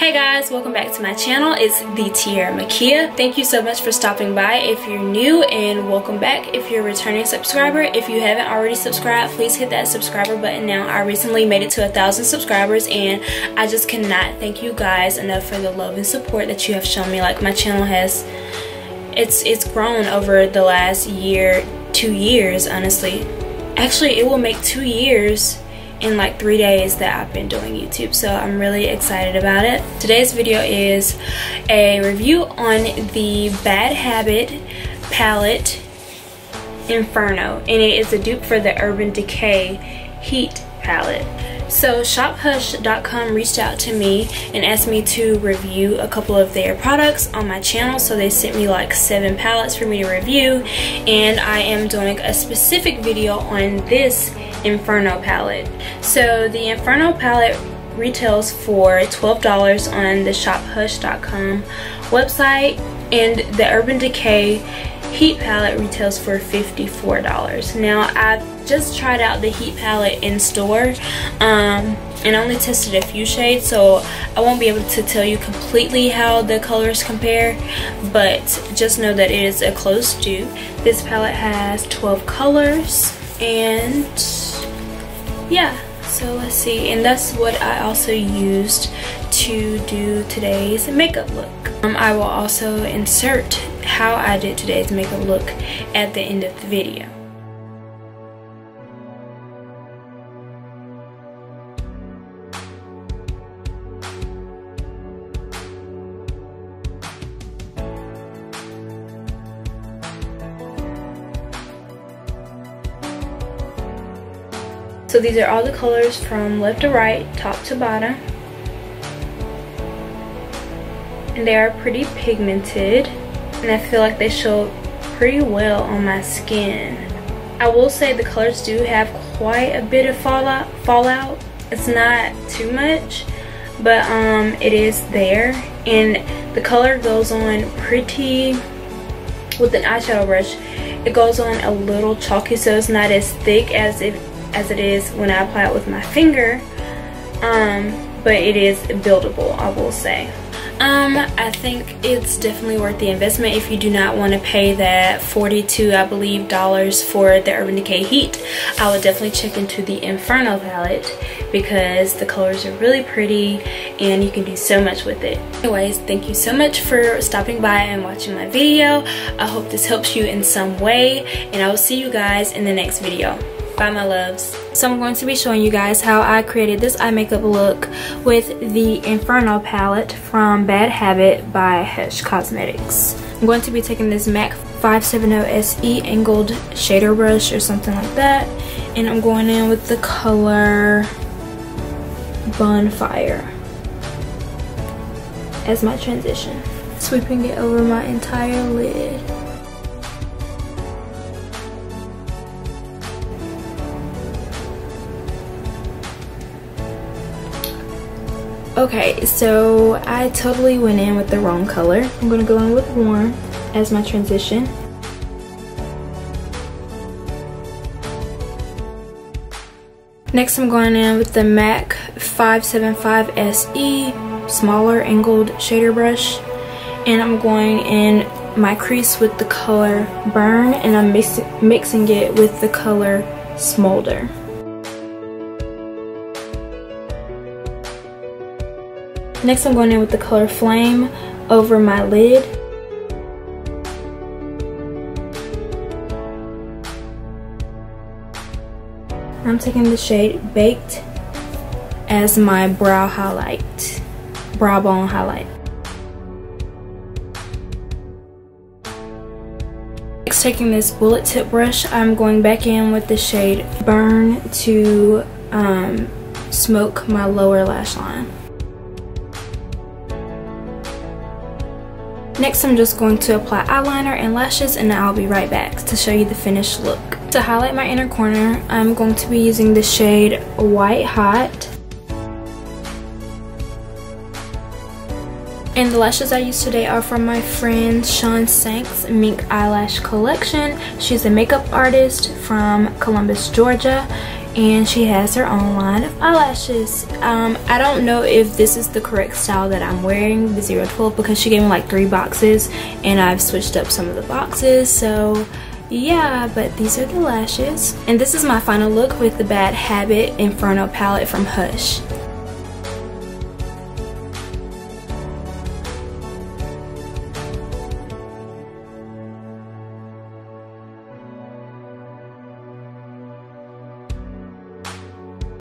Hey guys, welcome back to my channel. It's TheTiaraMakia. Thank you so much for stopping by if you're new, and welcome back if you're a returning subscriber. If you haven't already subscribed, please hit that subscriber button now. I recently made it to 1,000 subscribers and I just cannot thank you guys enough for the love and support that you have shown me. Like, my channel has it's grown over the last year, 2 years honestly. Actually, it will make 2 years in like 3 days that I've been doing YouTube, so I'm really excited about it. Today's video is a review on the Bad Habit palette Inferno, and it is a dupe for the Urban Decay Heat palette. So shophush.com reached out to me and asked me to review a couple of their products on my channel, so they sent me like 7 palettes for me to review, and I am doing a specific video on this Inferno palette. So the Inferno palette retails for $12 on the shophush.com website, and the Urban Decay Heat palette retails for $54. Now, I've just tried out the Heat palette in store and only tested a few shades, so I won't be able to tell you completely how the colors compare, but just know that it is a close dupe. This palette has 12 colors, and yeah, so let's see. And that's what I also used to do today's makeup look. I will also insert how I did today's makeup look at the end of the video. So these are all the colors from left to right, top to bottom. And they are pretty pigmented, and I feel like they show pretty well on my skin. I will say the colors do have quite a bit of fallout. It's not too much, but it is there. And the color goes on pretty, with an eyeshadow brush, it goes on a little chalky, so it's not as thick as it is when I apply it with my finger, but it is buildable, I will say. I think it's definitely worth the investment if you do not want to pay that $42, I believe, for the Urban Decay Heat. I would definitely check into the Inferno palette because the colors are really pretty and you can do so much with it. Anyways, thank you so much for stopping by and watching my video. I hope this helps you in some way, and I will see you guys in the next video. Bye, my loves. So I'm going to be showing you guys how I created this eye makeup look with the Inferno palette from Bad Habit by Hush Cosmetics. I'm going to be taking this MAC 570 SE angled shader brush or something like that, and I'm going in with the color Bonfire as my transition, sweeping it over my entire lid. Okay, so I totally went in with the wrong color. I'm going to go in with Warm as my transition. Next, I'm going in with the MAC 575 SE smaller angled shader brush, and I'm going in my crease with the color Burn, and I'm mixing it with the color Smolder. Next, I'm going in with the color Flame over my lid. I'm taking the shade Baked as my brow bone highlight. Next, taking this bullet tip brush, I'm going back in with the shade Burn to smoke my lower lash line. Next, I'm just going to apply eyeliner and lashes, and I'll be right back to show you the finished look. To highlight my inner corner, I'm going to be using the shade White Hot. And the lashes I used today are from my friend Sean Sank's Mink Eyelash Collection. She's a makeup artist from Columbus, Georgia. and she has her own line of eyelashes. I don't know if this is the correct style that I'm wearing, the 012, because she gave me like 3 boxes and I've switched up some of the boxes, so yeah, but these are the lashes. And this is my final look with the Bad Habit Inferno palette from Hush.